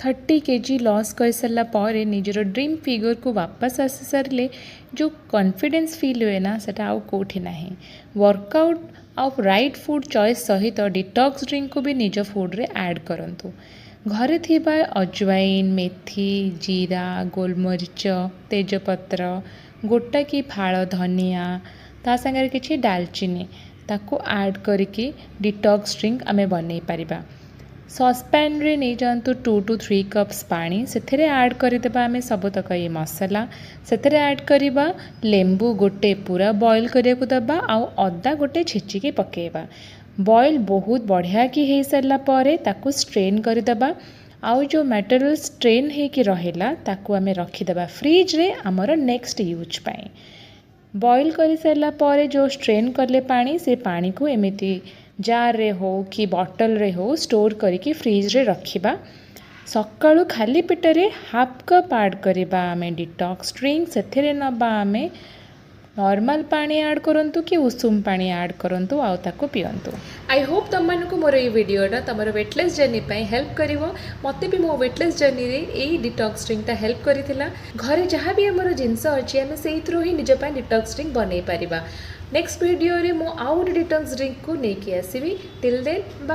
30 kg loss कर सारा पर निजर ड्रीम फिगर को वापस आसी सारे जो कॉन्फिडेंस फील हुए ना सेटा आउ कोठी नाही। वर्कआउट आउ राइट फूड चॉइस सहित डिटॉक्स ड्रिंक को भी निज फूड रे ऐड करंतु। घरे थिबा अजवाइन मेथी जीरा गोलमरीच तेजपत्र गोटा की फाड़ धनिया ता संगे किछि दालचीनी ताको ऐड करके डिटॉक्स ड्रिंक आमे बनै परिबा। ससपैन रे नहीं जातु 2 to 3 कप्स पानी से ऐड करदेबा आमे सबतक ये मसला से ऐड करवा लेंबू गोटे पूरा बॉईल करिया को दबा आउ अदा गोटे छेचिके पकेबा। बॉईल बहुत बढ़िया कि हो सारा पर ताकू स्ट्रेन करदेबा आउ जो मटेरियल स्ट्रेन होकि रहेला ताकू आमे रखीदेबा फ्रिज रे आमर नेक्स्ट यूज पाए। बॉईल कर सारा पर जो स्ट्रेन कले पानी से पानी को एमिति जार रे हो कि बॉटल रे हो स्टोर करके फ्रिज रे रखिबा। सकाळु खाली पेटरे हाफ कप ऐड करिबा आमे डिटॉक्स ड्रिंक सेथिरे नबा आमे नॉर्मल पानी ऐड करंतु कि उषुम पानी ऐड करंतु आउ ताको पियंतु। आई होप तुम मानकु मोर ये वीडियोटा तमर वेटलेस जर्नी पई हेल्प करिवो। मते भी मो वेटलेस जर्नी रे ए डिटॉक्स ड्रिंक ता हेल्प करिथिला। घरे जहाँ भी हमर जिंस अछि आमे सेइथरो ही निज पई डिटॉक्स ड्रिंक बनै परिबा। नेक्स्ट वीडियो रे मो आउट डिटॉक्स ड्रिंक को नेकी आसीबी। Till then